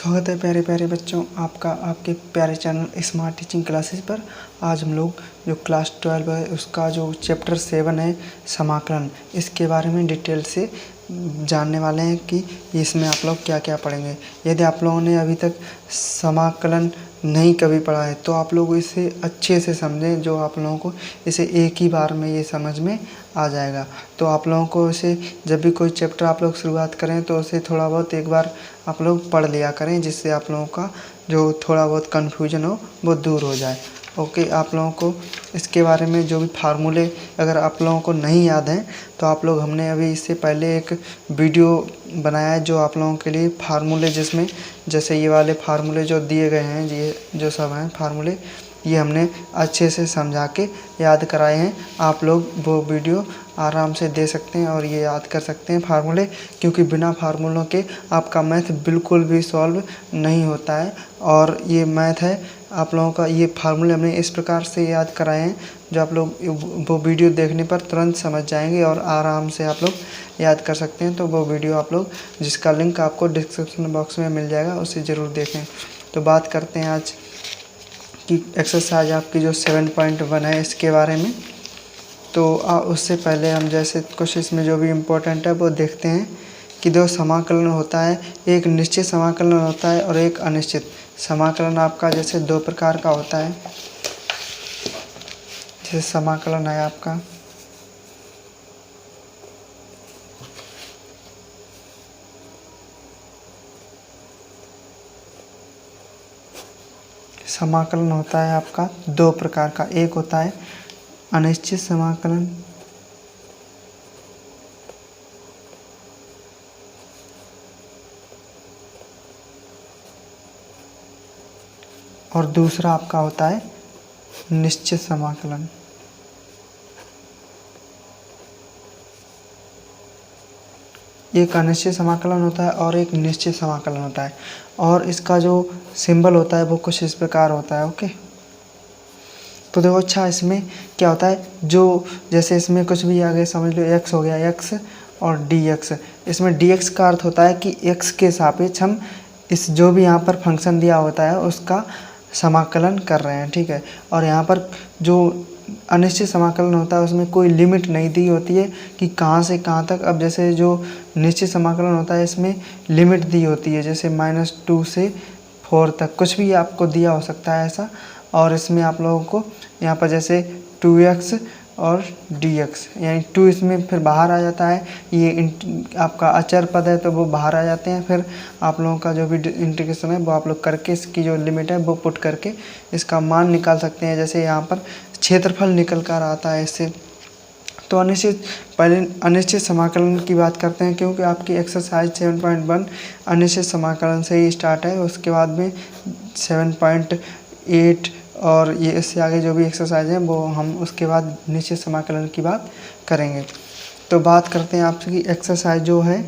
स्वागत है प्यारे प्यारे बच्चों आपका आपके प्यारे चैनल स्मार्ट टीचिंग क्लासेस पर। आज हम लोग जो क्लास 12 है उसका जो चैप्टर 7 है समाकलन, इसके बारे में डिटेल से जानने वाले हैं कि इसमें आप लोग क्या क्या पढ़ेंगे। यदि आप लोगों ने अभी तक समाकलन नहीं कभी पढ़ा है तो आप लोग इसे अच्छे से समझें, जो आप लोगों को इसे एक ही बार में ये समझ में आ जाएगा। तो आप लोगों को इसे जब भी कोई चैप्टर आप लोग शुरुआत करें तो उसे थोड़ा बहुत एक बार आप लोग पढ़ लिया करें, जिससे आप लोगों का जो थोड़ा बहुत कन्फ्यूजन हो वो दूर हो जाए। ओके, आप लोगों को इसके बारे में जो भी फार्मूले अगर आप लोगों को नहीं याद हैं तो आप लोग हमने अभी इससे पहले एक वीडियो बनाया है जो आप लोगों के लिए फार्मूले, जिसमें जैसे ये वाले फार्मूले जो दिए गए हैं, ये जो सब हैं फार्मूले, ये हमने अच्छे से समझा के याद कराए हैं। आप लोग वो वीडियो आराम से दे सकते हैं और ये याद कर सकते हैं फार्मूले, क्योंकि बिना फार्मूलों के आपका मैथ बिल्कुल भी सॉल्व नहीं होता है। और ये मैथ है आप लोगों का, ये फार्मूले हमने इस प्रकार से याद कराए हैं जो आप लोग वो वीडियो देखने पर तुरंत समझ जाएंगे और आराम से आप लोग याद कर सकते हैं। तो वो वीडियो आप लोग, जिसका लिंक आपको डिस्क्रिप्शन बॉक्स में मिल जाएगा, उसे ज़रूर देखें। तो बात करते हैं आज की एक्सरसाइज आपकी जो 7.1 है इसके बारे में। तो उससे पहले हम जैसे कुछ इसमें जो भी इम्पोर्टेंट है वो देखते हैं कि दो समाकलन होता है, एक निश्चित समाकलन होता है और एक अनिश्चित समाकलन। आपका जैसे दो प्रकार का होता है, जैसे समाकलन है आपका समाकलन होता है आपका दो प्रकार का, एक होता है अनिश्चित समाकलन और दूसरा आपका होता है निश्चित समाकलन। एक अनिश्चित समाकलन होता है और एक निश्चित समाकलन होता है, और इसका जो सिंबल होता है वो कुछ इस प्रकार होता है। ओके, तो देखो अच्छा इसमें क्या होता है, जो जैसे इसमें कुछ भी आगे समझ लो, x हो गया x और dx। इसमें dx का अर्थ होता है कि x के सापेक्ष हम इस जो भी यहाँ पर फंक्शन दिया होता है उसका समाकलन कर रहे हैं, ठीक है। और यहाँ पर जो अनिश्चित समाकलन होता है उसमें कोई लिमिट नहीं दी होती है कि कहाँ से कहाँ तक। अब जैसे जो निश्चित समाकलन होता है इसमें लिमिट दी होती है, जैसे -2 से 4 तक कुछ भी आपको दिया हो सकता है ऐसा। और इसमें आप लोगों को यहाँ पर जैसे 2x और dx, यानी 2 इसमें फिर बाहर आ जाता है, ये आपका अचर पद है तो वो बाहर आ जाते हैं। फिर आप लोगों का जो भी इंटीग्रेशन है वो आप लोग करके इसकी जो लिमिट है वो पुट करके इसका मान निकाल सकते हैं। जैसे यहाँ पर क्षेत्रफल निकल कर आता है इससे। तो पहले अनिश्चित समाकलन की बात करते हैं, क्योंकि आपकी एक्सरसाइज 7.1 अनिश्चित समाकलन से ही स्टार्ट है। उसके बाद में 7.8 और ये इससे आगे जो भी एक्सरसाइज है वो हम उसके बाद निश्चित समाकलन की बात करेंगे। तो बात करते हैं आपकी एक्सरसाइज जो है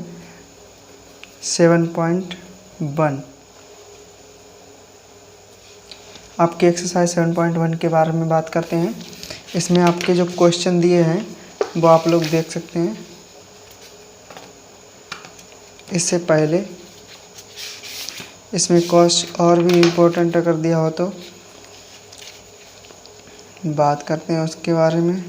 7.1। आपके एक्सरसाइज 7.1 के बारे में बात करते हैं। इसमें आपके जो क्वेश्चन दिए हैं वो आप लोग देख सकते हैं। इससे पहले इसमें क्वेश्चन और भी इम्पोर्टेंट अगर दिया हो तो बात करते हैं उसके बारे में।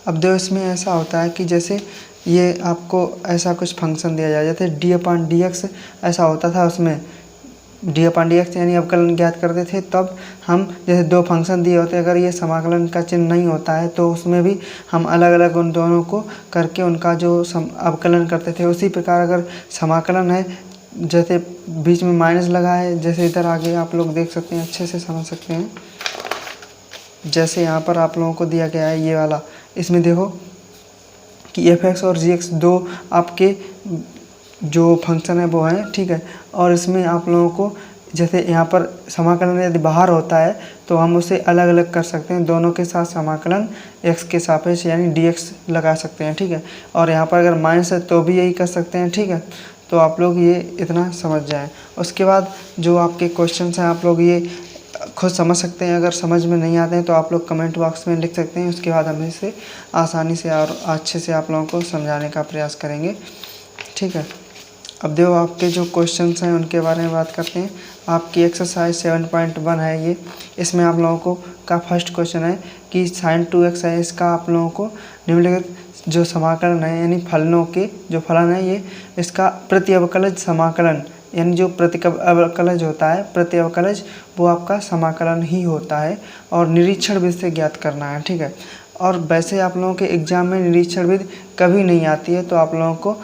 अब देखो इसमें ऐसा होता है कि जैसे ये आपको ऐसा कुछ फंक्शन दिया जाए, जैसे d/dx ऐसा होता था। उसमें d/dx यानी अवकलन ज्ञात करते थे, तब हम जैसे दो फंक्शन दिए होते, अगर ये समाकलन का चिन्ह नहीं होता है तो उसमें भी हम अलग अलग उन दोनों को करके उनका जो अवकलन करते थे। उसी प्रकार अगर समाकलन है, जैसे बीच में माइनस लगा है, जैसे इधर आगे आप लोग देख सकते हैं, अच्छे से समझ सकते हैं। जैसे यहाँ पर आप लोगों को दिया गया है ये वाला, इसमें देखो कि f(x) और g(x) दो आपके जो फंक्शन है वो हैं, ठीक है। और इसमें आप लोगों को जैसे यहाँ पर समाकलन यदि बाहर होता है तो हम उसे अलग अलग कर सकते हैं, दोनों के साथ समाकलन x के सापेक्ष यानी dx लगा सकते हैं, ठीक है। और यहाँ पर अगर माइनस है तो भी यही कर सकते हैं, ठीक है। तो आप लोग ये इतना समझ जाएं। उसके बाद जो आपके क्वेश्चंस हैं आप लोग ये खुद समझ सकते हैं। अगर समझ में नहीं आते हैं तो आप लोग कमेंट बॉक्स में लिख सकते हैं, उसके बाद हम इसे आसानी से और अच्छे से आप लोगों को समझाने का प्रयास करेंगे, ठीक है। अब देखो आपके जो क्वेश्चंस हैं उनके बारे में बात करते हैं। आपकी एक्सरसाइज 7.1 है ये। इसमें आप लोगों को का फर्स्ट क्वेश्चन है कि sin 2x है, इसका आप लोगों को निम्नलिखित जो समाकलन है यानी फलनों के जो फलन है ये इसका प्रति अवकलज समाकलन यानी जो प्रति अवकलज होता है, प्रति अवकलज वो आपका समाकलन ही होता है और निरीक्षण विधि से ज्ञात करना है, ठीक है। और वैसे आप लोगों के एग्जाम में निरीक्षण विधि कभी नहीं आती है, तो आप लोगों को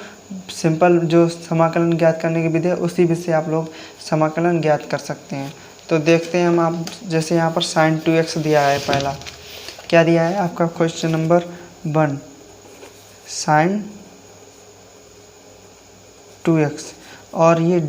सिंपल जो समाकलन ज्ञात करने की विधि है उसी विधि से आप लोग समाकलन ज्ञात कर सकते हैं। तो देखते हैं हम, आप जैसे यहाँ पर sin 2x दिया है, पहला क्या दिया है आपका क्वेश्चन नंबर 1 sin 2x और ये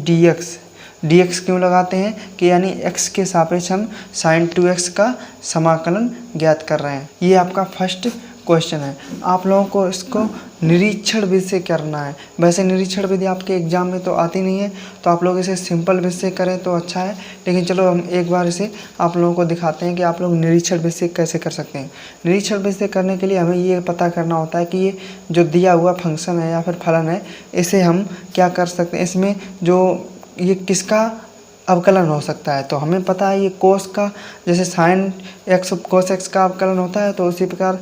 dx क्यों लगाते हैं कि यानी x के सापेक्ष हम sin 2x का समाकलन ज्ञात कर रहे हैं। ये आपका फर्स्ट क्वेश्चन है। आप लोगों को इसको निरीक्षण विधि से करना है। वैसे निरीक्षण विधि आपके एग्जाम में तो आती नहीं है, तो आप लोग इसे सिंपल विधि से करें तो अच्छा है, लेकिन चलो हम एक बार इसे आप लोगों को दिखाते हैं कि आप लोग निरीक्षण विधि से कैसे कर सकते हैं। निरीक्षण विधि से करने के लिए हमें ये पता करना होता है कि ये जो दिया हुआ फंक्शन है या फिर फलन है, इसे हम क्या कर सकते हैं, इसमें जो ये किसका अवकलन हो सकता है। तो हमें पता है ये कोस का, जैसे साइन एक्स कोस एक्स का अवकलन होता है, तो उसी प्रकार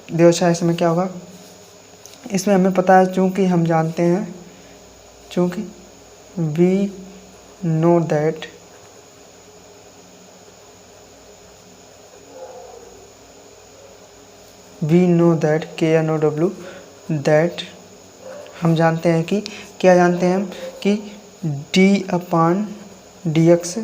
देवच्छा इसमें क्या होगा, इसमें हमें पता है, चूँकि हम जानते हैं, चूँकि we know that KNOW that हम जानते हैं कि क्या जानते हैं हम कि d/dx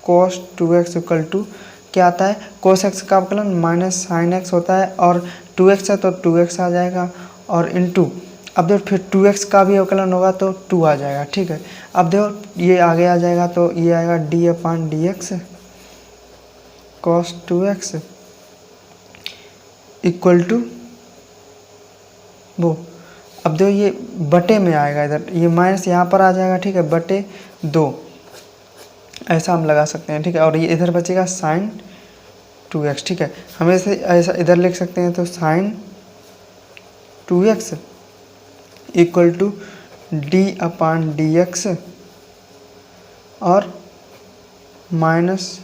cos 2x equal to क्या आता है, cos x का अवकलन माइनस sin x होता है और 2x है तो 2x आ जाएगा और इनटू, अब देखो फिर 2x का भी अवकलन होगा तो 2 आ जाएगा, ठीक है। अब देखो ये आगे आ जाएगा तो ये आएगा d/dx cos 2x equal to वो, अब देखो ये बटे में आएगा, इधर ये माइनस यहाँ पर आ जाएगा, ठीक है, बटे 2 ऐसा हम लगा सकते हैं, ठीक है। और ये इधर बचेगा sin 2x, ठीक है। हम इसे ऐसा इधर लिख सकते हैं, तो sin 2x equal to d/dx और माइनस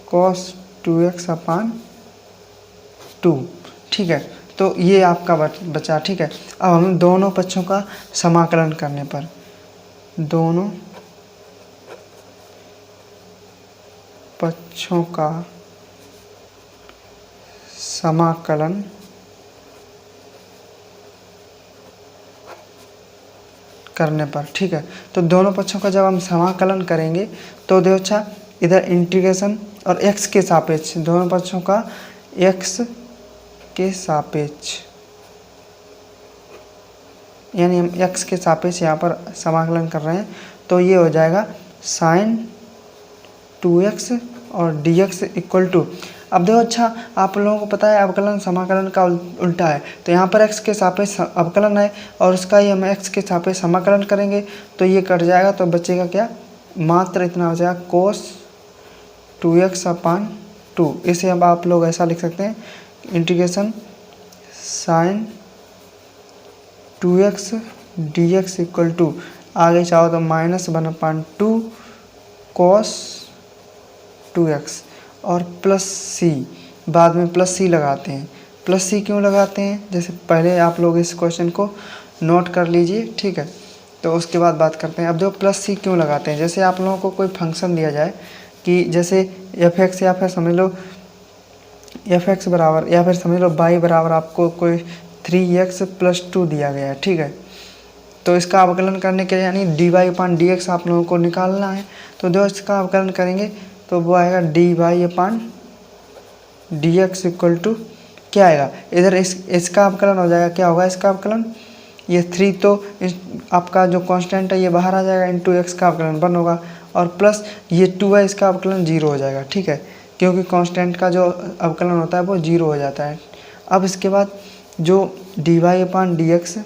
cos 2x/2, ठीक है। तो ये आपका बचा, ठीक है। अब हम दोनों पक्षों का समाकलन करने पर, दोनों पक्षों का समाकलन करने पर, ठीक है। तो दोनों पक्षों का जब हम समाकलन करेंगे तो देखो अच्छा, इधर इंटीग्रेशन और x के सापेक्ष, दोनों पक्षों का x के सापेक्ष, यानी हम x के सापेक्ष यहाँ पर समाकलन कर रहे हैं, तो ये हो जाएगा sin 2x और dx इक्वल टू, अब देखो अच्छा, आप लोगों को पता है अवकलन समाकलन का उल्टा है, तो यहाँ पर x के सापेक्ष अवकलन है और उसका ही हम x के सापेक्ष समाकलन करेंगे तो ये कट जाएगा, तो बचेगा क्या, मात्र इतना हो जाएगा cos 2x/2। इसे अब आप लोग ऐसा लिख सकते हैं, integration sin 2x dx equal to, आगे चाहो तो -1/2 cos 2x और प्लस c, बाद में प्लस c लगाते हैं। प्लस c क्यों लगाते हैं, जैसे पहले आप लोग इस क्वेश्चन को नोट कर लीजिए, ठीक है, तो उसके बाद बात करते हैं। अब देखो प्लस c क्यों लगाते हैं, जैसे आप लोगों को कोई फंक्शन दिया जाए कि जैसे f(x) या फिर समझ लो f(x) बराबर, या फिर समझ लो y बराबर आपको कोई 3x + 2 दिया गया है, ठीक है। तो इसका अवकलन करने के लिए यानी dy/dx आप लोगों को निकालना है, तो जो इसका अवकलन करेंगे तो वो आएगा dy/dx इक्वल टू क्या आएगा, इधर इसका अवकलन हो जाएगा, क्या होगा इसका अवकलन, ये 3 तो आपका जो कांस्टेंट है ये बाहर आ जाएगा, इंटू x का अवकलन 1 होगा और प्लस ये 2 है, इसका अवकलन 0 हो जाएगा, ठीक है, क्योंकि कांस्टेंट का जो अवकलन होता है वो 0 हो जाता है। अब इसके बाद जो dy/dx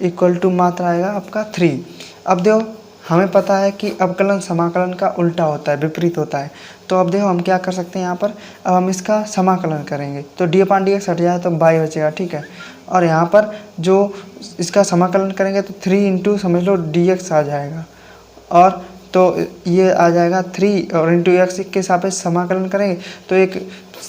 इक्वल टू मात्रा आएगा आपका 3। अब देखो हमें पता है कि अवकलन समाकलन का उल्टा होता है, विपरीत होता है। तो अब देखो हम क्या कर सकते हैं यहाँ पर, अब हम इसका समाकलन करेंगे तो d/dx हट जाए तो y बचेगा, ठीक है। और यहाँ पर जो इसका समाकलन करेंगे तो 3 इंटू समझ लो dx आ जाएगा, और तो ये आ जाएगा 3 और इंटू एक्स के सापेक्ष समाकलन करेंगे तो एक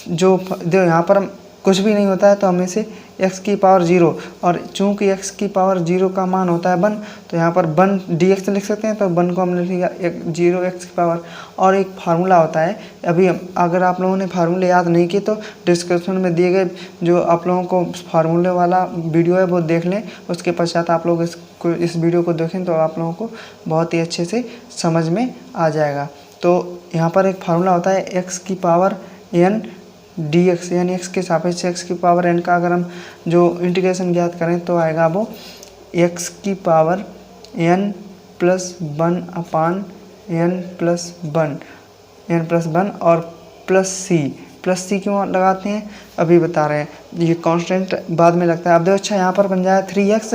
जो यहाँ पर कुछ भी नहीं होता है तो हम इसे x की पावर 0, और चूंकि x की पावर 0 का मान होता है 1 तो यहाँ पर 1 dx लिख सकते हैं, तो 1 को हमने लिखा 0 x की पावर। और एक फार्मूला होता है, अभी अगर आप लोगों ने फार्मूले याद नहीं किए तो डिस्क्रिप्शन में दिए गए जो आप लोगों को फार्मूले वाला वीडियो है वो देख लें, उसके पश्चात आप लोग इस वीडियो को देखें तो आप लोगों को बहुत ही अच्छे से समझ में आ जाएगा। तो यहाँ पर एक फार्मूला होता है x की पावर n dx, यानी x के सापेक्ष x की पावर n का अगर हम जो इंटीग्रेशन ज्ञात करें तो आएगा वो x की पावर n प्लस 1 अपान n प्लस 1 और प्लस c क्यों लगाते हैं अभी बता रहे हैं, ये कांस्टेंट बाद में लगता है। अब देखो अच्छा यहाँ पर बन जाए 3x,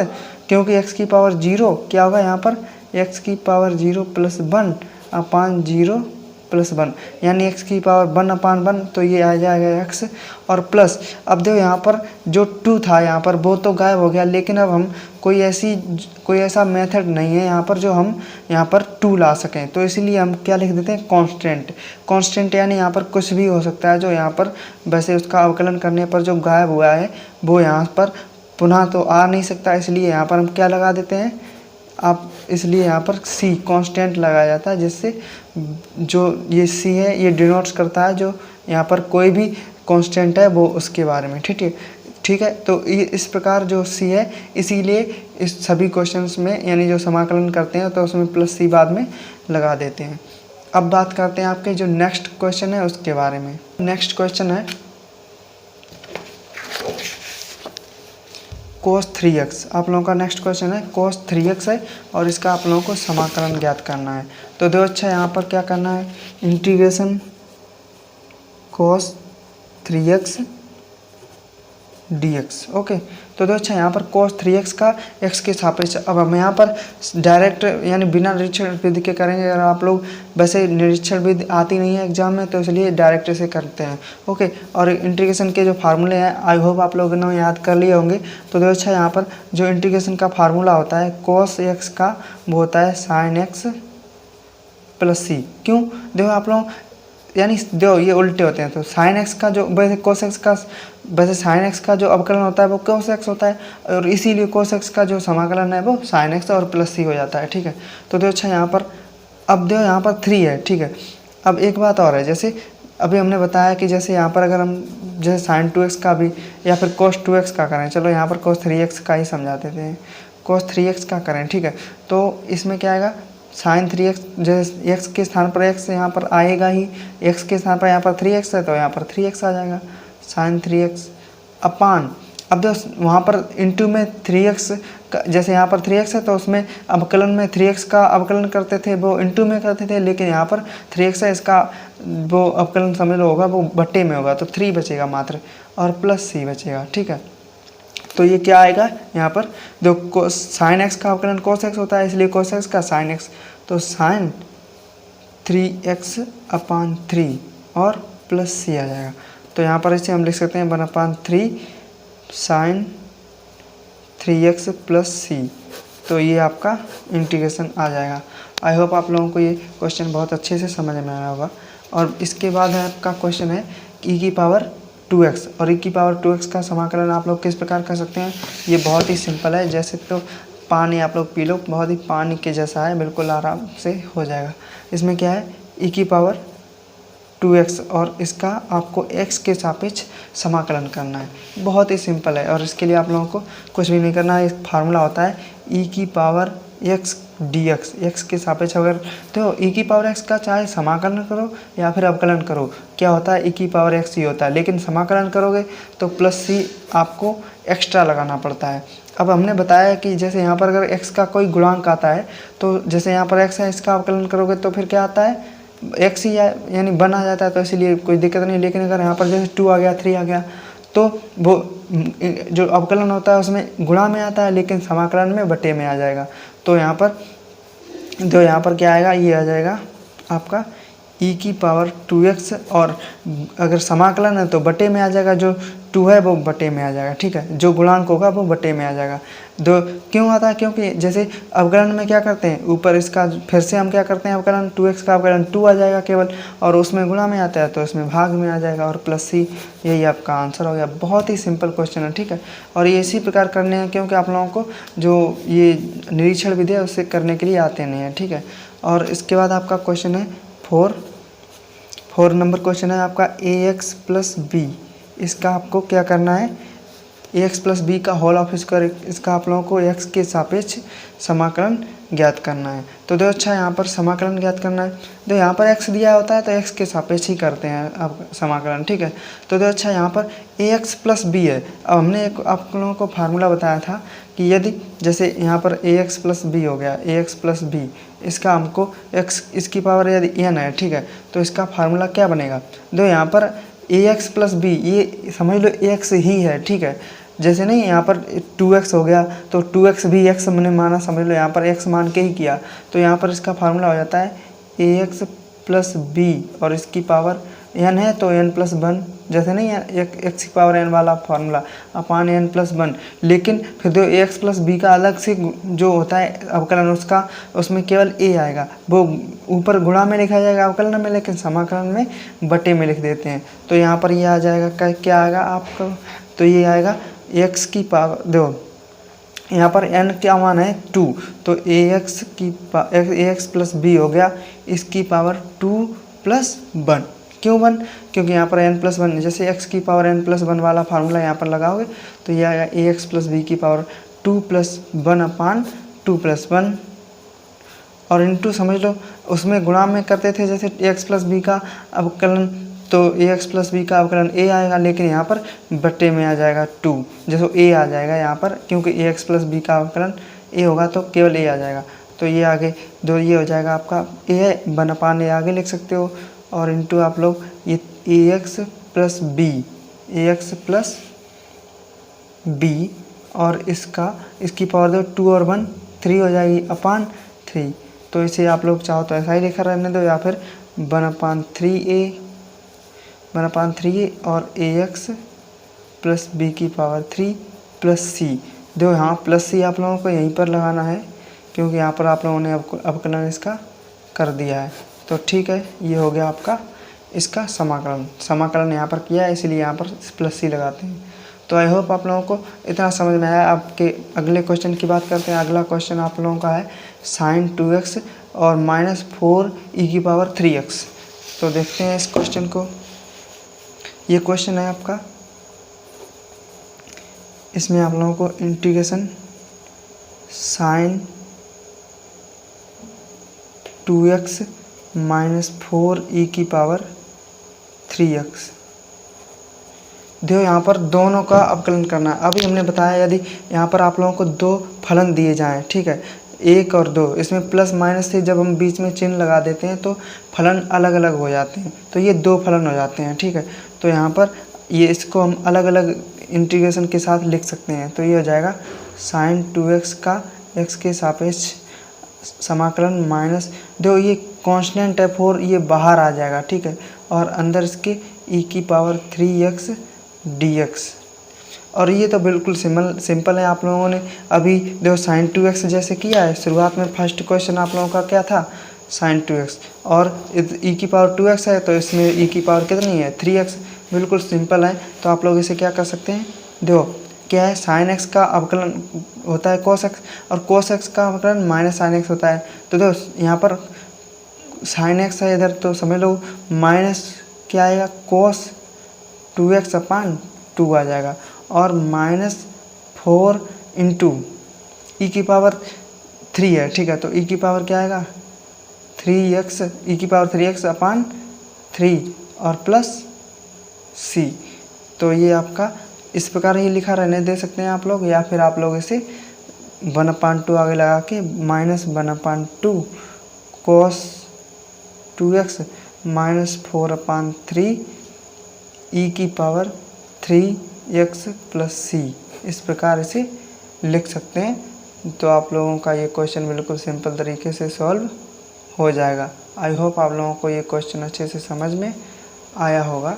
क्योंकि x की पावर 0 क्या होगा यहाँ पर x की पावर 0 प्लस 1 अपान 0 प्लस 1, यानी x की पावर 1 अपान 1, तो ये आ जाएगा x और प्लस। अब देखो यहाँ पर जो 2 था यहाँ पर वो तो गायब हो गया, लेकिन अब हम कोई ऐसा मेथड नहीं है यहाँ पर जो हम यहाँ पर 2 ला सकें, तो इसीलिए हम क्या लिख देते हैं कांस्टेंट, यानी यहाँ पर कुछ भी हो सकता है जो यहाँ पर वैसे उसका अवकलन करने पर जो गायब हुआ है वो यहाँ पर पुनः तो आ नहीं सकता, इसलिए यहाँ पर हम क्या लगा देते हैं इसलिए यहाँ पर c कांस्टेंट लगाया जाता है, जिससे जो ये c है ये डिनोट्स करता है जो यहाँ पर कोई भी कांस्टेंट है वो उसके बारे में, ठीक है। तो ये इस प्रकार जो c है, इसीलिए इस सभी क्वेश्चंस में यानी जो समाकलन करते हैं तो उसमें प्लस c बाद में लगा देते हैं। अब बात करते हैं आपके जो नेक्स्ट क्वेश्चन है उसके बारे में। नेक्स्ट क्वेश्चन है cos 3x, आप लोगों का नेक्स्ट क्वेश्चन है cos 3x है और इसका आप लोगों को समाकलन ज्ञात करना है। तो देखो अच्छा यहाँ पर क्या करना है, integration cos 3x dx, okay. तो देखो अच्छा यहाँ पर cos 3x का x के सापेक्ष, अब हम यहाँ पर डायरेक्ट यानी बिना निरीक्षण विधि के करेंगे। अगर आप लोग वैसे निरीक्षण विधि आती नहीं है एग्जाम में तो इसलिए डायरेक्ट से करते हैं, ओके। और इंटीग्रेशन के जो फार्मूले हैं आई होप आप लोगों ने याद कर लिए होंगे। तो देखो अच्छा यहाँ पर जो इंटीग्रेशन का फार्मूला होता है cos x का वो होता है sin x प्लस c। क्यों, देखो आप लोग यानी देखो ये उल्टे होते हैं, तो sin x का जो वैसे cos x का sin x का जो अवकलन होता है वो cos x होता है, और इसीलिए cos x का जो समाकलन है वो sin x और प्लस c हो जाता है, ठीक है। तो देखो अच्छा यहाँ पर अब देखो यहाँ पर 3 है, ठीक है। अब एक बात और है, जैसे अभी हमने बताया कि जैसे यहाँ पर अगर हम जैसे sin 2x का भी या फिर cos 2x का करें, चलो यहाँ पर cos 3x का ही समझा देते हैं, cos 3x का करें, ठीक है। तो इसमें क्या आएगा sin 3x, जैसे x के स्थान पर x यहाँ पर आएगा ही, x के स्थान पर यहाँ पर 3x है तो यहाँ पर 3x आ जाएगा sin 3x अपान। अब जो वहाँ पर इंटू में 3x, जैसे यहाँ पर 3x है तो उसमें अवकलन में 3x का अवकलन करते थे वो इंटू में करते थे, लेकिन यहाँ पर 3x है इसका वो अवकलन समझ लो होगा वो बट्टे में होगा, तो 3 बचेगा मात्र और प्लस c बचेगा, ठीक है। तो ये क्या आएगा यहाँ पर देखो sin x का अवकलन cos x होता है, इसलिए cos x का sin x, तो sin 3x अपान 3 और प्लस c आ जाएगा। तो यहाँ पर इसे हम लिख सकते हैं 1/3 sin 3x प्लस c। तो ये आपका इंटीग्रेशन आ जाएगा। आई होप आप लोगों को ये क्वेश्चन बहुत अच्छे से समझ में आया होगा। और इसके बाद है आपका क्वेश्चन है e की पावर 2x, और e की पावर 2x का समाकलन आप लोग किस प्रकार कर सकते हैं। ये बहुत ही सिंपल है, जैसे तो पानी आप लोग पी लो, बहुत ही पानी के जैसा है, बिल्कुल आराम से हो जाएगा। इसमें क्या है e की पावर 2x और इसका आपको x के सापेक्ष समाकलन करना है, बहुत ही सिंपल है। और इसके लिए आप लोगों को कुछ भी नहीं करना है, एक फार्मूला होता है e की पावर x dx, x के सापेक्ष अगर तो e की पावर x का चाहे समाकलन करो या फिर अवकलन करो, क्या होता है e की पावर x ही होता है, लेकिन समाकलन करोगे तो प्लस c आपको एक्स्ट्रा लगाना पड़ता है। अब हमने बताया कि जैसे यहाँ पर अगर x का कोई गुणांक आता है तो जैसे यहाँ पर x है इसका अवकलन करोगे तो फिर क्या आता है x ही यानी 1 आ जाता है, तो इसलिए कोई दिक्कत नहीं। लेकिन अगर यहाँ पर जैसे 2 आ गया 3 आ गया तो वो जो अवकलन होता है उसमें गुणा में आता है, लेकिन समाकलन में बटे में आ जाएगा। तो यहाँ पर तो यहाँ पर क्या आएगा, ये आ जाएगा आपका e की पावर 2x, और अगर समाकलन है तो बटे में आ जाएगा, जो 2 है वो बटे में आ जाएगा, ठीक है, जो गुणांक होगा वो बटे में आ जाएगा। दो क्यों आता है, क्योंकि जैसे अवकलन में क्या करते हैं, ऊपर इसका फिर से हम क्या करते हैं अवकलन, 2x का अवकलन 2 आ जाएगा केवल, और उसमें गुणा में आता है तो इसमें भाग में आ जाएगा, और प्लस c, यही आपका आंसर हो गया। बहुत ही सिंपल क्वेश्चन है, ठीक है, और ये इसी प्रकार करने हैं क्योंकि आप लोगों को जो ये निरीक्षण विधि है उससे करने के लिए आते नहीं है, ठीक है। और इसके बाद आपका क्वेश्चन है 4 नंबर क्वेश्चन है आपका ax प्लस बी। इसका आपको क्या करना है, ax प्लस बी का होल ऑफ स्क्वायर, इसका आप लोगों को x के सापेक्ष समाकलन ज्ञात करना है। तो दो अच्छा यहाँ पर समाकलन ज्ञात करना है, तो यहाँ पर x दिया होता है तो x के सापेक्ष ही करते हैं आप समाकलन, ठीक है। तो दो अच्छा यहाँ पर ax प्लस बी है। अब हमने एक आप लोगों को फार्मूला बताया था कि यदि जैसे यहाँ पर ax प्लस बी हो गया, ax प्लस बी, इसका हमको x इसकी पावर यदि n है, ठीक है, तो इसका फार्मूला क्या बनेगा, दो यहाँ पर ax प्लस बी, ये समझ लो x ही है, ठीक है। जैसे नहीं यहाँ पर 2x हो गया तो 2x भी x मैंने माना, समझ लो यहाँ पर x मान के ही किया, तो यहाँ पर इसका फार्मूला हो जाता है ax प्लस बी, और इसकी पावर n है तो n प्लस 1, जैसे नहीं x की पावर n वाला फार्मूला अपान n प्लस 1। लेकिन फिर जो ax प्लस बी का अलग से जो होता है अवकलन उसका, उसमें केवल a आएगा, वो ऊपर गुणा में लिखा जाएगा अवकलन में, लेकिन समाकलन में बटे में लिख देते हैं। तो यहाँ पर ये आ जाएगा, क्या आएगा आपका, तो ये आएगा x की पावर, देखो यहाँ पर n क्या मान है 2, तो ax प्लस बी हो गया, इसकी पावर 2 प्लस 1। क्यों 1, क्योंकि यहाँ पर n प्लस 1, जैसे x की पावर n प्लस 1 वाला फार्मूला यहाँ पर लगाओगे तो ये आएगा ax प्लस बी की पावर 2 प्लस 1 अपान 2 प्लस 1, और इंटू समझ लो उसमें गुणा में करते थे जैसे x प्लस बी का अवकलन, तो ax प्लस बी का अवकलन a आएगा, लेकिन यहाँ पर बट्टे में आ जाएगा 2, जैसे a आ जाएगा यहाँ पर, क्योंकि ax प्लस बी का अवकलन a होगा तो केवल a आ जाएगा। तो ये आगे दो ये हो जाएगा आपका a है 1 अपान a आगे लिख सकते हो, और इंटू आप लोग ये ax प्लस बी, और इसकी पावर दो 2 और 1 3 हो जाएगी अपान 3। तो इसे आप लोग चाहो तो ऐसा ही लिखा रहने दो, या फिर 1 अपान 3a और ax प्लस बी की पावर 3 प्लस c। देखो यहाँ प्लस c आप लोगों को यहीं पर लगाना है, क्योंकि यहाँ पर आप लोगों ने अवकलन इसका कर दिया है। तो ठीक है, ये हो गया आपका इसका समाकलन यहाँ पर किया है, इसलिए यहाँ पर प्लस c लगाते हैं। तो आई होप आप लोगों को इतना समझ में आया। आपके अगले क्वेश्चन की बात करते हैं। अगला क्वेश्चन आप लोगों का है sin 2x और -4e की पावर 3x। तो देखते हैं इस क्वेश्चन को। ये क्वेश्चन है आपका, इसमें आप लोगों को इंटीग्रेशन sin 2x -4e की पावर 3x, देखो यहाँ पर दोनों का अवकलन करना है। अभी हमने बताया यदि यहाँ पर आप लोगों को दो फलन दिए जाएं, ठीक है, 1 और 2, इसमें प्लस माइनस से जब हम बीच में चिन्ह लगा देते हैं तो फलन अलग अलग हो जाते हैं, तो ये दो फलन हो जाते हैं, ठीक है। तो यहाँ पर ये इसको हम अलग अलग इंटीग्रेशन के साथ लिख सकते हैं। तो ये हो जाएगा sin 2x का x के सापेक्ष समाकलन माइनस, देखो ये कांस्टेंट है 4, ये बाहर आ जाएगा, ठीक है, और अंदर इसके e की पावर 3x dx। और ये तो बिल्कुल सिंपल है। आप लोगों ने अभी देखो sin 2x जैसे किया है, शुरुआत में फर्स्ट क्वेश्चन आप लोगों का क्या था, sin 2x, और e की पावर 2x है तो इसमें e की पावर कितनी है 3x, बिल्कुल सिंपल है। तो आप लोग इसे क्या कर सकते हैं, देखो क्या है, sin x का अवकलन होता है cos x, और cos x का अवकलन माइनस sin x होता है। तो देखो यहाँ पर sin x है इधर, तो समझ लो माइनस क्या आएगा cos 2x अपान 2 आ जाएगा, और -4 इंटू ई की पावर 3 है, ठीक है, तो ई की पावर क्या आएगा 3x, ई की पावर 3x अपान 3 और प्लस c। तो ये आपका इस प्रकार ही लिखा रहने दे सकते हैं आप लोग, या फिर आप लोग इसे 1/2 आगे लगा के -1/2 cos 2x -4/3 e की पावर 3x प्लस c, इस प्रकार इसे लिख सकते हैं। तो आप लोगों का ये क्वेश्चन बिल्कुल सिंपल तरीके से सॉल्व हो जाएगा। आई होप आप लोगों को ये क्वेश्चन अच्छे से समझ में आया होगा।